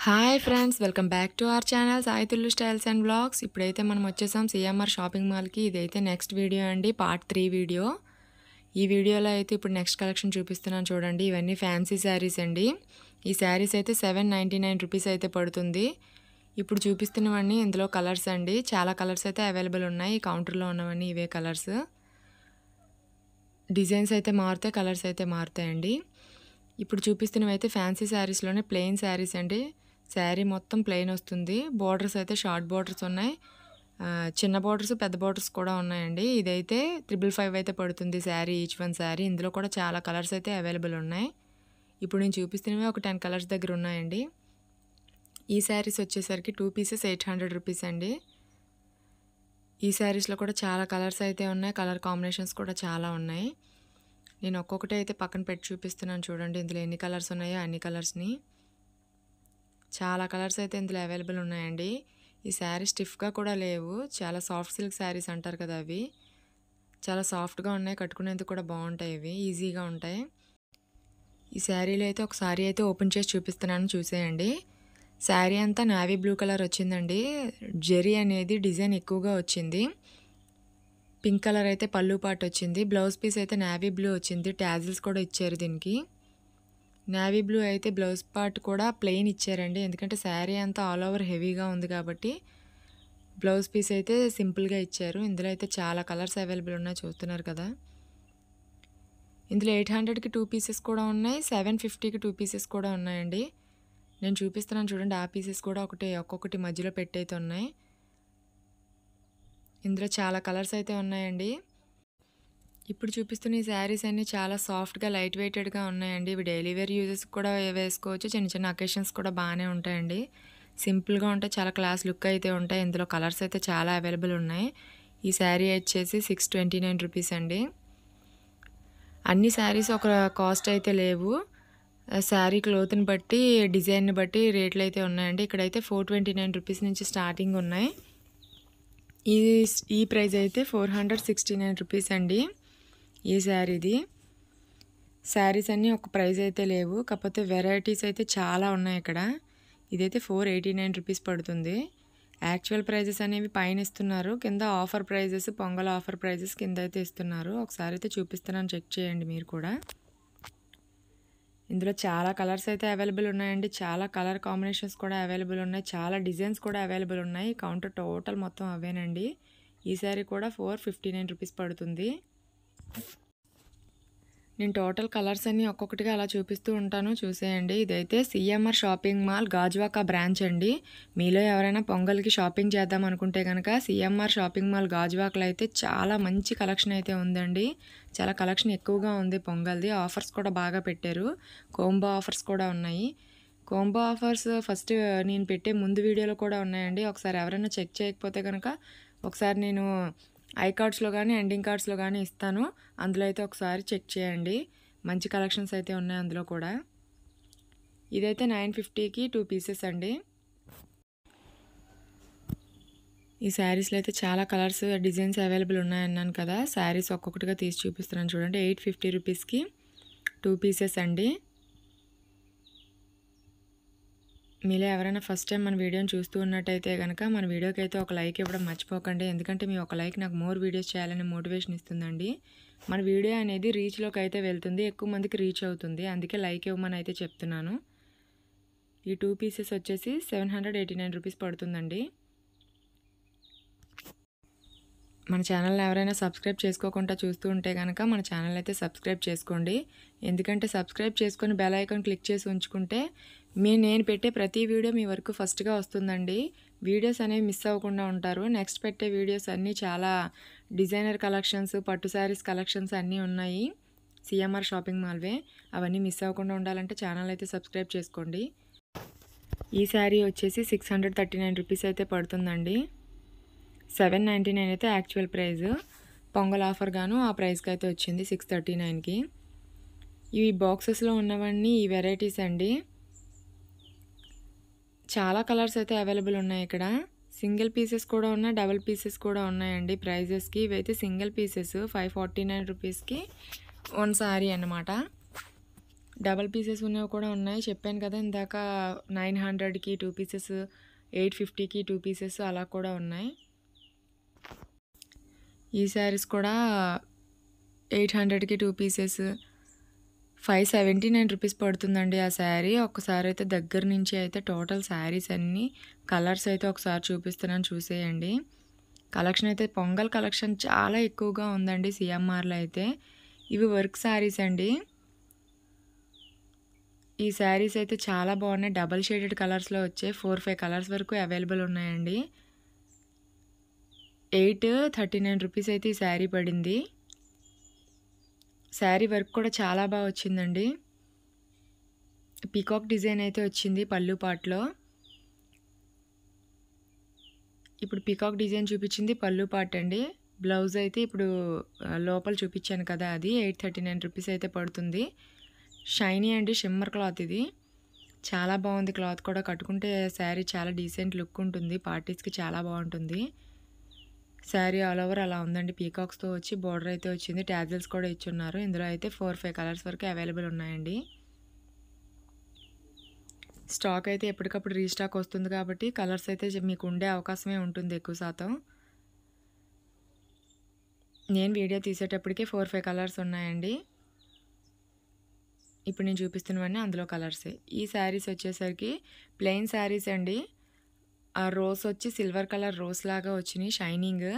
Hi friends, welcome back to our channel Sai Thullu styles and vlogs. ఇప్పుడైతే మనం వచ్చేసాం CMR shopping మాల్కి. ఇదైతే నెక్స్ట్ వీడియో అండి, పార్ట్ 3 వీడియో. ఈ వీడియోలో అయితే ఇప్పుడు నెక్స్ట్ కలెక్షన్ చూపిస్తున్నాను చూడండి. ఇవన్నీ ఫ్యాన్సీ శారీస్ అండి. ఈ శారీస్ అయితే 799 రూపీస్ అయితే పడుతుంది. ఇప్పుడు చూపిస్తున్నవన్నీ ఇందులో కలర్స్ అండి. చాలా కలర్స్ అయితే అవైలబుల్ ఉన్నాయి. కౌంటర్లో ఉన్నవన్నీ ఇవే కలర్స్. డిజైన్స్ అయితే మారుతాయి, కలర్స్ అయితే మారుతాయండి. ఇప్పుడు చూపిస్తున్నవి అయితే ఫ్యాన్సీ శారీస్లోనే ప్లెయిన్ శారీస్ అండి. శారీ మొత్తం ప్లెయిన్ వస్తుంది. బోర్డర్స్ అయితే షార్ట్ బోర్డర్స్ ఉన్నాయి, చిన్న బోర్డర్స్ పెద్ద బోర్డర్స్ కూడా ఉన్నాయండి. ఇదైతే 555 అయితే పడుతుంది శారీ, ఈచ్ వన్ శారీ. ఇందులో కూడా చాలా కలర్స్ అయితే అవైలబుల్ ఉన్నాయి. ఇప్పుడు నేను చూపిస్తున్నవి ఒక 10 కలర్స్ దగ్గర ఉన్నాయండి. ఈ శారీస్ వచ్చేసరికి 2 పీసెస్ 800 రూపీస్ అండి. ఈ శారీస్లో కూడా చాలా కలర్స్ అయితే ఉన్నాయి, కలర్ కాంబినేషన్స్ కూడా చాలా ఉన్నాయి. నేను ఒక్కొక్కటి అయితే పక్కన పెట్టి చూపిస్తున్నాను చూడండి. ఇందులో ఎన్ని కలర్స్ ఉన్నాయో అన్ని కలర్స్ని. చాలా కలర్స్ అయితే ఇందులో అవైలబుల్ ఉన్నాయండి. ఈ శారీ స్టిఫ్గా కూడా లేవు, చాలా సాఫ్ట్ సిల్క్ శారీస్ అంటారు కదా, అవి చాలా సాఫ్ట్గా ఉన్నాయి. కట్టుకునేందుకు కూడా బాగుంటాయి, ఇవి ఈజీగా ఉంటాయి. ఈ శారీలో అయితే ఒక శారీ అయితే ఓపెన్ చేసి చూపిస్తున్నాను, చూసేయండి. శారీ అంతా నావీ బ్లూ కలర్ వచ్చిందండి. జెరీ అనేది డిజైన్ ఎక్కువగా వచ్చింది. పింక్ కలర్ అయితే పళ్ళు పాటు వచ్చింది. బ్లౌజ్ పీస్ అయితే నావీ బ్లూ వచ్చింది. ట్యాజిల్స్ కూడా ఇచ్చారు దీనికి. నావీ బ్లూ అయితే బ్లౌజ్ పార్ట్ కూడా ప్లెయిన్ ఇచ్చారండి, ఎందుకంటే శారీ అంతా ఆల్ ఓవర్ హెవీగా ఉంది కాబట్టి బ్లౌజ్ పీస్ అయితే సింపుల్గా ఇచ్చారు. ఇందులో అయితే చాలా కలర్స్ అవైలబుల్ ఉన్నాయి, చూస్తున్నారు కదా. ఇందులో 800కి 2 పీసెస్ కూడా ఉన్నాయి, 750కి 2 పీసెస్ కూడా ఉన్నాయండి. నేను చూపిస్తున్నాను చూడండి. ఆ పీసెస్ కూడా ఒక్కొక్కటి మధ్యలో పెట్టయితే ఉన్నాయి. ఇందులో చాలా కలర్స్ అయితే ఉన్నాయండి. ఇప్పుడు చూపిస్తున్న ఈ శారీస్ అన్నీ చాలా సాఫ్ట్గా లైట్ వెయిటెడ్గా ఉన్నాయండి. ఇవి డైలీ వేర్ యూజెస్ కూడా వేసుకోవచ్చు, చిన్న చిన్న అకేషన్స్ కూడా బాగానే ఉంటాయండి. సింపుల్గా ఉంటాయి, చాలా క్లాస్ లుక్ అయితే ఉంటాయి. ఇందులో కలర్స్ అయితే చాలా అవైలబుల్ ఉన్నాయి. ఈ శారీ వచ్చేసి 629 రూపీస్ అండి. అన్ని శారీస్ ఒక కాస్ట్ అయితే లేవు, శారీ క్లోత్ని బట్టి డిజైన్ని బట్టి రేట్లు అయితే ఉన్నాయండి. ఇక్కడైతే 429 రూపీస్ నుంచి స్టార్టింగ్ ఉన్నాయి. ఈ ప్రైస్ అయితే 469 రూపీస్ అండి. ఈ శారీది. శారీస్ అన్నీ ఒక ప్రైస్ అయితే లేవు, కాకపోతే వెరైటీస్ అయితే చాలా ఉన్నాయి ఇక్కడ. ఇదైతే 489 రూపీస్ పడుతుంది. యాక్చువల్ ప్రైజెస్ అనేవి పైన ఇస్తున్నారు, కింద offer prizes, Pongal offer prizes కింద అయితే ఇస్తున్నారు. ఒకసారి అయితే చూపిస్తున్నాను, చెక్ చేయండి మీరు కూడా. ఇందులో చాలా కలర్స్ అయితే అవైలబుల్ ఉన్నాయండి. చాలా కలర్ కాంబినేషన్స్ కూడా అవైలబుల్ ఉన్నాయి, చాలా డిజైన్స్ కూడా అవైలబుల్ ఉన్నాయి. కౌంటర్ టోటల్ మొత్తం అవేనండి. ఈ శారీ కూడా 459 రూపీస్ పడుతుంది. నేను టోటల్ కలర్స్ అన్నీ ఒక్కొక్కటిగా అలా చూపిస్తూ ఉంటాను, చూసేయండి. ఇదైతే CMR shopping mall Gajuwaka branch అండి. మీలో ఎవరైనా పొంగల్కి షాపింగ్ చేద్దాం అనుకుంటే కనుక సిఎంఆర్ షాపింగ్ మాల్ గాజువాకలో అయితే చాలా మంచి కలెక్షన్ అయితే ఉందండి. చాలా కలెక్షన్ ఎక్కువగా ఉంది పొంగల్ది. ఆఫర్స్ కూడా బాగా పెట్టారు, కోంబో ఆఫర్స్ కూడా ఉన్నాయి. కోంబో ఆఫర్స్ ఫస్ట్ నేను పెట్టే ముందు వీడియోలో కూడా ఉన్నాయండి. ఒకసారి ఎవరైనా చెక్ చేయకపోతే కనుక ఒకసారి నేను ఐకార్డ్స్లో కానీ ఎండింగ్ కార్డ్స్లో కానీ ఇస్తాను, అందులో అయితే ఒకసారి చెక్ చేయండి. మంచి కలెక్షన్స్ అయితే ఉన్నాయి అందులో కూడా. ఇదైతే 950కి 2 పీసెస్ అండి. ఈ శారీస్లో అయితే చాలా కలర్స్, డిజైన్స్ అవైలబుల్ ఉన్నాయన్నాను కదా. శారీస్ ఒక్కొక్కటిగా తీసి చూపిస్తున్నాను చూడండి. 850 రూపీస్కి 2 పీసెస్ అండి. మీలో ఎవరైనా ఫస్ట్ టైం మన వీడియోని చూస్తూ ఉన్నట్టయితే కనుక మన వీడియోకి అయితే ఒక లైక్ ఇవ్వడం మర్చిపోకండి, ఎందుకంటే మీ ఒక లైక్ నాకు మోర్ వీడియోస్ చేయాలని మోటివేషన్ ఇస్తుందండి. మన వీడియో అనేది రీచ్లోకి అయితే వెళ్తుంది, ఎక్కువ మందికి రీచ్ అవుతుంది, అందుకే లైక్ ఇవ్వమని అయితే చెప్తున్నాను. ఈ 2 పీసెస్ వచ్చేసి 789 రూపీస్ పడుతుందండి. మన ఛానల్ని ఎవరైనా సబ్స్క్రైబ్ చేసుకోకుండా చూస్తూ ఉంటే కనుక మన ఛానల్ అయితే సబ్స్క్రైబ్ చేసుకోండి, ఎందుకంటే సబ్స్క్రైబ్ చేసుకొని బెల్ ఐకాన్ క్లిక్ చేసి ఉంచుకుంటే నేను పెట్టే ప్రతి వీడియో మీ వరకు ఫస్ట్గా వస్తుందండి. వీడియోస్ అనేవి మిస్ అవ్వకుండా ఉంటారు. నెక్స్ట్ పెట్టే వీడియోస్ అన్నీ చాలా డిజైనర్ కలెక్షన్స్, పట్టు శారీస్ కలెక్షన్స్ అన్నీ ఉన్నాయి సిఎంఆర్ షాపింగ్ మాల్వే. అవన్నీ మిస్ అవ్వకుండా ఉండాలంటే ఛానల్ అయితే సబ్స్క్రైబ్ చేసుకోండి. ఈ శారీ వచ్చేసి 639 రూపీస్ అయితే పడుతుందండి. 799 అయితే యాక్చువల్ ప్రైస్, పొంగల్ ఆఫర్ గాను ఆ ప్రైస్కి అయితే వచ్చింది 639కి. ఈ బాక్సెస్లో ఉన్నవన్నీ ఈ వెరైటీస్ అండి. చాలా కలర్స్ అయితే అవైలబుల్ ఉన్నాయి ఇక్కడ. సింగిల్ పీసెస్ కూడా ఉన్నాయి, డబుల్ పీసెస్ కూడా ఉన్నాయండి ప్రైజెస్కి. ఇవైతే సింగిల్ పీసెస్ 549 రూపీస్కి 1 శారీ అన్నమాట. డబల్ పీసెస్ ఉన్నవి కూడా ఉన్నాయి. చెప్పాను కదా ఇందాక 900కి 2 పీసెస్, 850కి 2 పీసెస్ అలా కూడా ఉన్నాయి. ఈ శారీస్ కూడా 800కి 2 పీసెస్, 579 రూపీస్ పడుతుందండి ఆ శారీ. ఒక్కసారి అయితే దగ్గర నుంచి అయితే టోటల్ శారీస్ అన్నీ కలర్స్ అయితే ఒకసారి చూపిస్తున్నాను, చూసేయండి. కలెక్షన్ అయితే పొంగల్ కలెక్షన్ చాలా ఎక్కువగా ఉందండి సిఎంఆర్లో అయితే. ఇవి వర్క్ శారీస్ అండి. ఈ శారీస్ అయితే చాలా బాగున్నాయి. డబల్ షేడెడ్ కలర్స్లో వచ్చాయి. 4-5 కలర్స్ వరకు అవైలబుల్ ఉన్నాయండి. 839 రూపీస్ అయితే ఈ శారీ పడింది. శారీ వర్క్ కూడా చాలా బాగా వచ్చిందండి. పీకాక్ డిజైన్ అయితే వచ్చింది పళ్ళు పాటలో. ఇప్పుడు పీకాక్ డిజైన్ చూపించింది పళ్ళు పాట అండి. బ్లౌజ్ అయితే ఇప్పుడు లోపల చూపించాను కదా, అది 839 రూపీస్ అయితే పడుతుంది. షైనీ అండి, షిమ్మర్ క్లాత్ ఇది. చాలా బాగుంది క్లాత్ కూడా. కట్టుకుంటే శారీ చాలా డీసెంట్ లుక్ ఉంటుంది. పార్టీస్కి చాలా బాగుంటుంది. శారీ ఆల్ ఓవర్ అలా ఉందండి. పీకాక్స్తో వచ్చి బోర్డర్ అయితే వచ్చింది. ట్యాజిల్స్ కూడా ఇచ్చున్నారు. ఇందులో అయితే 4-5 కలర్స్ వరకు అవైలబుల్ ఉన్నాయండి. స్టాక్ అయితే ఎప్పటికప్పుడు రీస్టాక్ వస్తుంది కాబట్టి కలర్స్ అయితే మీకు ఉండే అవకాశమే ఉంటుంది ఎక్కువ శాతం. నేను వీడియో తీసేటప్పటికే 4-5 కలర్స్ ఉన్నాయండి. ఇప్పుడు నేను చూపిస్తున్నవన్నీ అందులో కలర్సే. ఈ శారీస్ వచ్చేసరికి ప్లెయిన్ శారీస్ అండి. ఆ రోస్ వచ్చి సిల్వర్ కలర్ రోస్ లాగా వచ్చినాయి, షైనింగ్.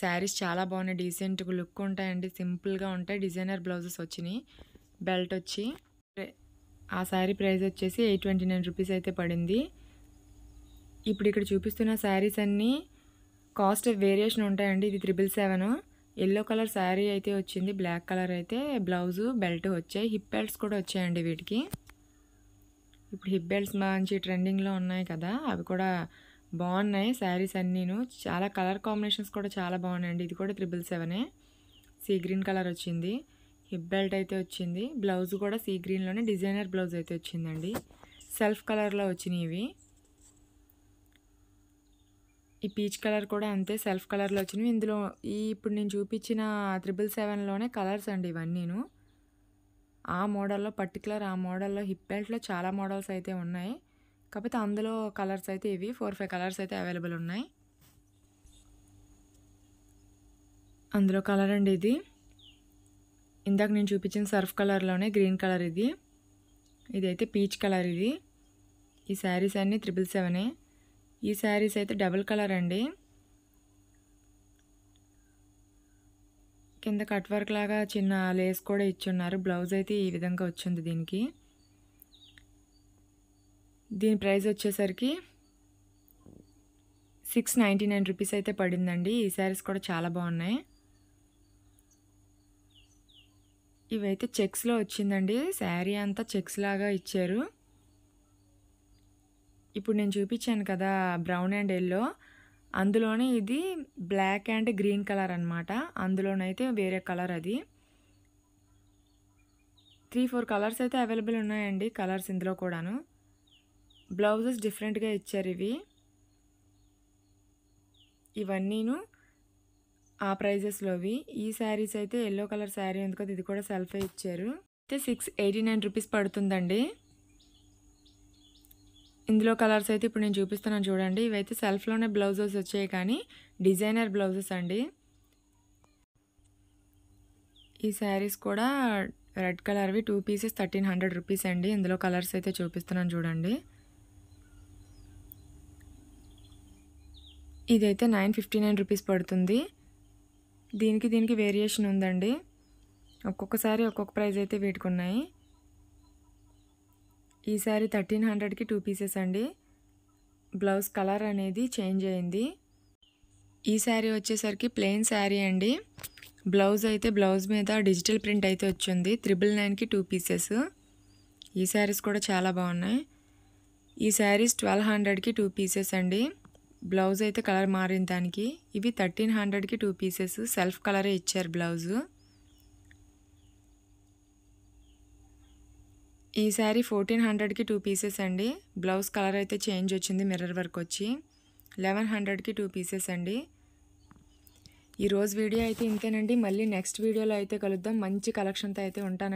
శారీస్ చాలా బాగున్నాయి, డీసెంట్ లుక్ ఉంటాయండి, సింపుల్గా ఉంటాయి. డిజైనర్ బ్లౌజెస్ వచ్చినాయి. బెల్ట్ వచ్చి ఆ శారీ ప్రైస్ వచ్చేసి 829 రూపీస్ అయితే పడింది. ఇప్పుడు ఇక్కడ చూపిస్తున్న శారీస్ అన్నీ కాస్ట్ వేరియేషన్ ఉంటాయండి. ఇది 777. ఎల్లో కలర్ శారీ అయితే వచ్చింది. బ్లాక్ కలర్ అయితే బ్లౌజు, బెల్ట్ వచ్చాయి. హిప్ బెల్ట్స్ కూడా వచ్చాయండి వీటికి. ఇప్పుడు హిప్ బెల్ట్స్ మంచి ట్రెండింగ్లో ఉన్నాయి కదా, అవి కూడా బాగున్నాయి శారీస్ అన్నీను. చాలా కలర్ కాంబినేషన్స్ కూడా చాలా బాగున్నాయండి. ఇది కూడా 777. సీ గ్రీన్ కలర్ వచ్చింది. హిప్ బెల్ట్ అయితే వచ్చింది. బ్లౌజ్ కూడా సీ గ్రీన్లోనే డిజైనర్ బ్లౌజ్ అయితే వచ్చిందండి. సెల్ఫ్ కలర్లో వచ్చినాయి ఇవి. ఈ పీచ్ కలర్ కూడా అంతే, సెల్ఫ్ కలర్లో వచ్చినవి. ఇందులో ఇప్పుడు నేను చూపించిన 777లోనే కలర్స్ అండి ఇవన్నీను. ఆ మోడల్లో పర్టికులర్ ఆ మోడల్లో హిప్ బెల్ట్లో చాలా మోడల్స్ అయితే ఉన్నాయి. కాకపోతే అందులో కలర్స్ అయితే ఇవి 4-5 కలర్స్ అయితే అవైలబుల్ ఉన్నాయి. అందులో కలర్ అండి ఇది. ఇందాక నేను చూపించిన సర్ఫ్ కలర్లోనే గ్రీన్ కలర్ ఇది. ఇదైతే పీచ్ కలర్ ఇది. ఈ శారీస్ అన్నీ 777. ఈ శారీస్ అయితే డబుల్ కలర్ అండి. కింద కట్ వర్క్ లాగా చిన్న లేస్ కూడా ఇచ్చున్నారు. బ్లౌజ్ అయితే ఈ విధంగా వచ్చింది దీనికి. దీని ప్రైస్ వచ్చేసరికి 699 రూపీస్ అయితే పడిందండి. ఈ శారీస్ కూడా చాలా బాగున్నాయి. ఇవైతే చెక్స్లో వచ్చిందండి. శారీ అంతా చెక్స్ లాగా ఇచ్చారు. ఇప్పుడు నేను చూపించాను కదా బ్రౌన్ అండ్ ఎల్లో, అందులోనే ఇది బ్లాక్ అండ్ గ్రీన్ కలర్ అనమాట. అందులోనైతే వేరే కలర్ అది. 3-4 కలర్స్ అయితే అవైలబుల్ ఉన్నాయండి. కలర్స్ ఇందులో కూడాను. బ్లౌజెస్ డిఫరెంట్గా ఇచ్చారు ఇవన్నీను ఆ ప్రైజెస్లోవి. ఈ శారీస్ అయితే ఎల్లో కలర్ శారీ ఉంది కదా, ఇది కూడా సెల్ఫే ఇచ్చారు. అయితే 689 రూపీస్ పడుతుందండి. ఇందులో కలర్స్ అయితే ఇప్పుడు నేను చూపిస్తున్నాను చూడండి. ఇవైతే సెల్ఫ్లోనే బ్లౌజెస్ వచ్చాయి కానీ డిజైనర్ బ్లౌజెస్ అండి. ఈ శారీస్ కూడా రెడ్ కలర్వి 2 పీసెస్ 1300 రూపీస్ అండి. ఇందులో కలర్స్ అయితే చూపిస్తున్నాను చూడండి. ఇదైతే 959 రూపీస్ పడుతుంది. దీనికి వేరియేషన్ ఉందండి. ఒక్కొక్కసారి ఒక్కొక్క ప్రైస్ అయితే వీటికి ఉన్నాయి. ఈ శారీ 1300కి 2 పీసెస్ అండి. బ్లౌజ్ కలర్ అనేది చేంజ్ అయింది. ఈ శారీ వచ్చేసరికి ప్లెయిన్ శారీ అండి. బ్లౌజ్ అయితే బ్లౌజ్ మీద డిజిటల్ ప్రింట్ అయితే వచ్చింది. 999కి 2 పీసెస్. ఈ శారీస్ కూడా చాలా బాగున్నాయి. ఈ శారీస్ 1200కి 2 పీసెస్ అండి. బ్లౌజ్ అయితే కలర్ మారిన దానికి. ఇవి 1300కి 2 పీసెస్. సెల్ఫ్ కలరే ఇచ్చారు బ్లౌజు. ఈ శారీ 1400కి 2 పీసెస్ అండి. బ్లౌజ్ కలర్ అయితే చేంజ్ వచ్చింది, మిర్రర్ వర్క్ వచ్చి. 1100కి 2 పీసెస్ అండి. ఈరోజు వీడియో అయితే ఇంతేనండి. మళ్ళీ నెక్స్ట్ వీడియోలో అయితే కలుద్దాం. మంచి కలెక్షన్తో అయితే ఉంటాను.